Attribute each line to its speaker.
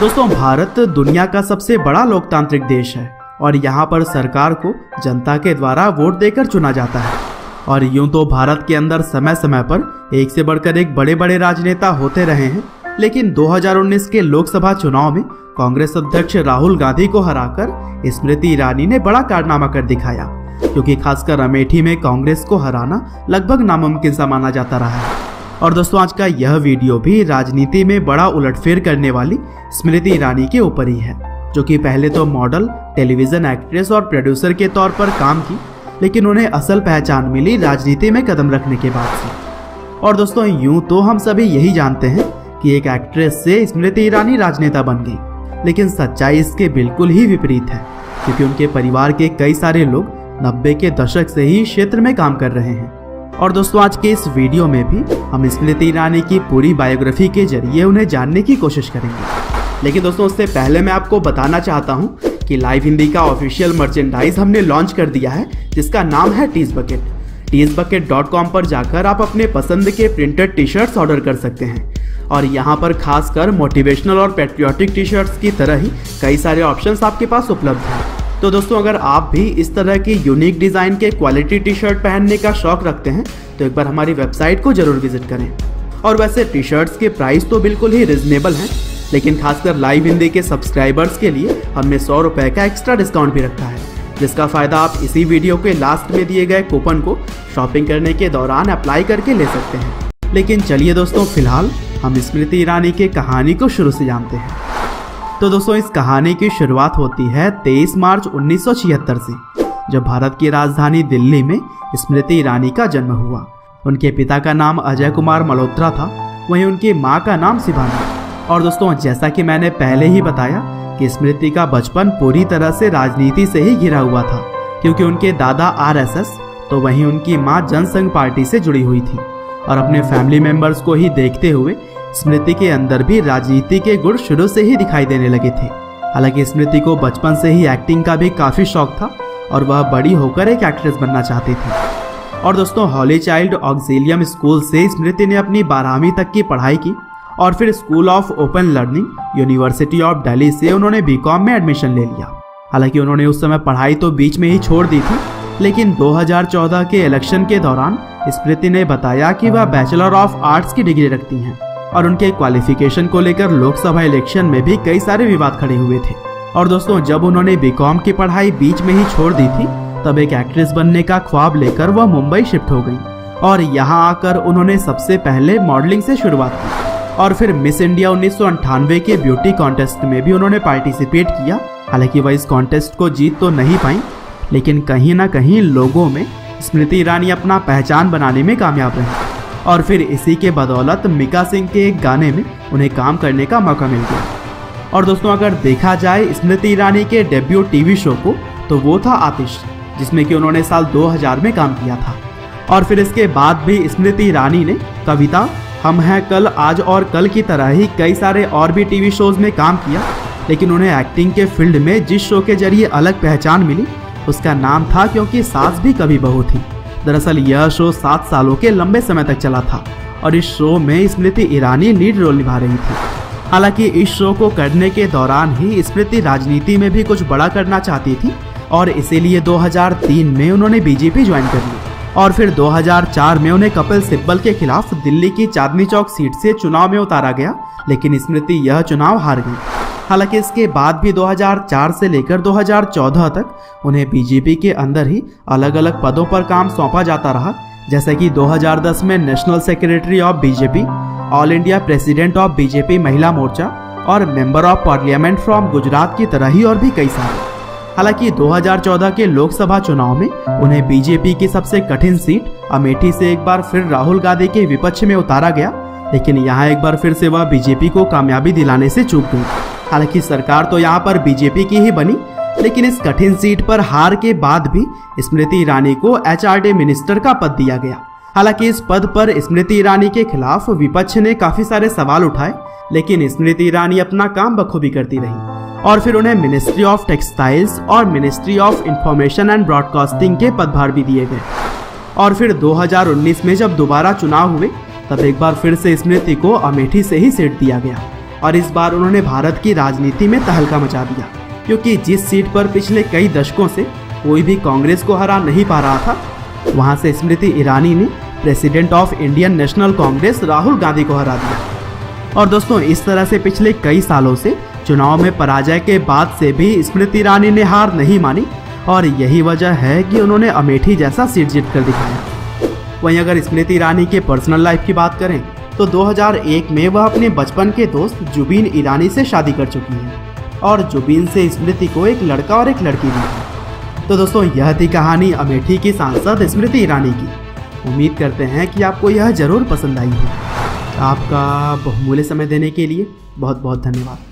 Speaker 1: दोस्तों, भारत दुनिया का सबसे बड़ा लोकतांत्रिक देश है और यहाँ पर सरकार को जनता के द्वारा वोट देकर चुना जाता है। और यूं तो भारत के अंदर समय समय पर एक से बढ़कर एक बड़े बड़े राजनेता होते रहे हैं, लेकिन 2019 के लोकसभा चुनाव में कांग्रेस अध्यक्ष राहुल गांधी को हराकर स्मृति ईरानी ने बड़ा कारनामा कर दिखाया, क्योंकि खासकर अमेठी में कांग्रेस को हराना लगभग नामुमकिन सा माना जाता रहा है। और दोस्तों, आज का यह वीडियो भी राजनीति में बड़ा उलटफेर करने वाली स्मृति ईरानी के ऊपर ही है, जो कि पहले तो मॉडल, टेलीविजन एक्ट्रेस और प्रोड्यूसर के तौर पर काम की, लेकिन उन्हें असल पहचान मिली राजनीति में कदम रखने के बाद से। और दोस्तों, यूं तो हम सभी यही जानते हैं कि एक एक्ट्रेस से स्मृति ईरानी राजनेता बन गई, लेकिन सच्चाई इसके बिल्कुल ही विपरीत है, क्योंकि उनके परिवार के कई सारे लोग 90 के दशक से ही क्षेत्र में काम कर रहे हैं। और दोस्तों, आज के इस वीडियो में भी हम स्मृति ईरानी की पूरी बायोग्राफी के जरिए उन्हें जानने की कोशिश करेंगे। लेकिन दोस्तों, उससे पहले मैं आपको बताना चाहता हूं कि लाइव हिंदी का ऑफिशियल मर्चेंडाइज हमने लॉन्च कर दिया है, जिसका नाम है टीज बकेट। teesbucket.com पर जाकर आप अपने पसंद के प्रिंटेड टी शर्ट्स ऑर्डर कर सकते हैं। और यहाँ पर खासकर मोटिवेशनल और पैट्रियोटिक टी शर्ट्स की तरह ही कई सारे ऑप्शंस आपके पास उपलब्ध हैं। तो दोस्तों, अगर आप भी इस तरह की यूनिक डिज़ाइन के क्वालिटी टी शर्ट पहनने का शौक रखते हैं तो एक बार हमारी वेबसाइट को जरूर विजिट करें। और वैसे टी शर्ट्स के प्राइस तो बिल्कुल ही रिजनेबल हैं, लेकिन खासकर लाइव हिंदी के सब्सक्राइबर्स के लिए हमने 100 रुपये का एक्स्ट्रा डिस्काउंट भी रखा है, जिसका फ़ायदा आप इसी वीडियो के लास्ट में दिए गए कूपन को शॉपिंग करने के दौरान अप्लाई करके ले सकते हैं। लेकिन चलिए दोस्तों, फिलहाल हम स्मृति ईरानी की कहानी को शुरू से जानते हैं। तो दोस्तों, इस कहानी की शुरुआत होती है 23 मार्च 1976 से, जब भारत की राजधानी दिल्ली में स्मृति ईरानी का जन्म हुआ। उनके पिता का नाम अजय कुमार मल्होत्रा था, वहीं उनकी मां का नाम शिवानी। और दोस्तों, जैसा कि मैंने पहले ही बताया कि स्मृति का बचपन पूरी तरह से राजनीति से ही घिरा हुआ था, क्योंकि उनके दादा RSS तो वहीं उनकी मां जनसंघ पार्टी से जुड़ी हुई थी। और अपने फैमिली मेंबर्स को ही देखते हुए स्मृति के अंदर भी राजनीति के गुण शुरू से ही दिखाई देने लगे थे। हालांकि स्मृति को बचपन से ही एक्टिंग का भी काफ़ी शौक था और वह बड़ी होकर एक एक्ट्रेस बनना चाहती थी। और दोस्तों, हॉली चाइल्ड ऑक्सिलियम स्कूल से स्मृति ने अपनी 12वीं तक की पढ़ाई की और फिर school of open learning university of Delhi से उन्होंने BCom में एडमिशन ले लिया। हालांकि उन्होंने उस समय पढ़ाई तो बीच में ही छोड़ दी थी, लेकिन 2014 के इलेक्शन के दौरान स्मृति ने बताया कि वह बैचलर ऑफ आर्ट्स की डिग्री रखती हैं और उनके क्वालिफिकेशन को लेकर लोकसभा इलेक्शन में भी कई सारे विवाद खड़े हुए थे। और दोस्तों, जब उन्होंने BCom की पढ़ाई बीच में ही छोड़ दी थी, तब एक एक्ट्रेस बनने का ख्वाब लेकर वह मुंबई शिफ्ट हो गई और यहाँ आकर उन्होंने सबसे पहले मॉडलिंग से शुरुआत की और फिर मिस इंडिया 1998 के ब्यूटी कॉन्टेस्ट में भी उन्होंने पार्टिसिपेट किया। हालांकि वह इस कॉन्टेस्ट को जीत तो नहीं पाई, लेकिन कहीं ना कहीं लोगों में स्मृति ईरानी अपना पहचान बनाने में कामयाब रही और फिर इसी के बदौलत मिका सिंह के एक गाने में उन्हें काम करने का मौका मिल गया। और दोस्तों, अगर देखा जाए स्मृति ईरानी के डेब्यू टीवी शो को, तो वो था आतिश, जिसमें कि उन्होंने साल 2000 में काम किया था। और फिर इसके बाद भी स्मृति ईरानी ने कविता, हम हैं कल, आज और कल की तरह ही कई सारे और भी टीवी शोज में काम किया, लेकिन उन्हें एक्टिंग के फील्ड में जिस शो के जरिए अलग पहचान मिली उसका नाम था क्योंकि सास भी कभी बहू थी। दरअसल यह शो 7 सालों के लंबे समय तक चला था और इस शो में स्मृति ईरानी लीड रोल निभा रही थी। हालांकि इस शो को करने के दौरान ही स्मृति राजनीति में भी कुछ बड़ा करना चाहती थी और इसीलिए 2003 में उन्होंने बीजेपी ज्वाइन कर ली और फिर 2004 में उन्हें कपिल सिब्बल के खिलाफ दिल्ली की चांदनी चौक सीट से चुनाव में उतारा गया, लेकिन स्मृति यह चुनाव हार गई। हालांकि इसके बाद भी 2004 से लेकर 2014 तक उन्हें बीजेपी के अंदर ही अलग अलग पदों पर काम सौंपा जाता रहा, जैसे कि 2010 में national secretary of BJP, all India president of BJP महिला मोर्चा और member of parliament from Gujarat की तरह ही और भी कई सारे। हालांकि 2014 के लोकसभा चुनाव में उन्हें बीजेपी की सबसे कठिन सीट अमेठी से एक बार फिर राहुल गांधी के विपक्ष में उतारा गया, लेकिन यहाँ एक बार फिर से वह बीजेपी को कामयाबी दिलाने से चूक गई। हालांकि सरकार तो यहाँ पर बीजेपी की ही बनी, लेकिन इस कठिन सीट पर हार के बाद भी स्मृति ईरानी को HRD मिनिस्टर का पद दिया गया। हालांकि इस पद पर स्मृति ईरानी के खिलाफ विपक्ष ने काफी सारे सवाल उठाए, लेकिन स्मृति ईरानी अपना काम बखूबी करती रही और फिर उन्हें मिनिस्ट्री ऑफ टेक्सटाइल्स और ministry of information and broadcasting के पदभार भी दिए गए। और फिर 2019 में जब दोबारा चुनाव हुए तब एक बार फिर से स्मृति को अमेठी से ही सीट दिया गया। और इस बार उन्होंने भारत की राजनीति में तहलका मचा दिया, क्योंकि जिस सीट पर पिछले कई दशकों से कोई भी कांग्रेस को हरा नहीं पा रहा था, वहां से स्मृति ईरानी ने president of Indian national Congress Rahul Gandhi को हरा दिया। और दोस्तों, इस तरह से पिछले कई सालों से चुनाव में पराजय के बाद से भी स्मृति ईरानी ने हार नहीं मानी, और यही वजह है कि उन्होंने अमेठी जैसा सीट जीत कर दिखाया। वहीं अगर स्मृति ईरानी के पर्सनल लाइफ की बात करें तो 2001 में वह अपने बचपन के दोस्त जुबीन ईरानी से शादी कर चुकी हैं, और जुबीन से स्मृति को एक लड़का और एक लड़की भी है। तो दोस्तों, यह थी कहानी अमेठी की सांसद स्मृति ईरानी की। उम्मीद करते हैं कि आपको यह जरूर पसंद आई हो। आपका बहुमूल्य समय देने के लिए बहुत बहुत धन्यवाद।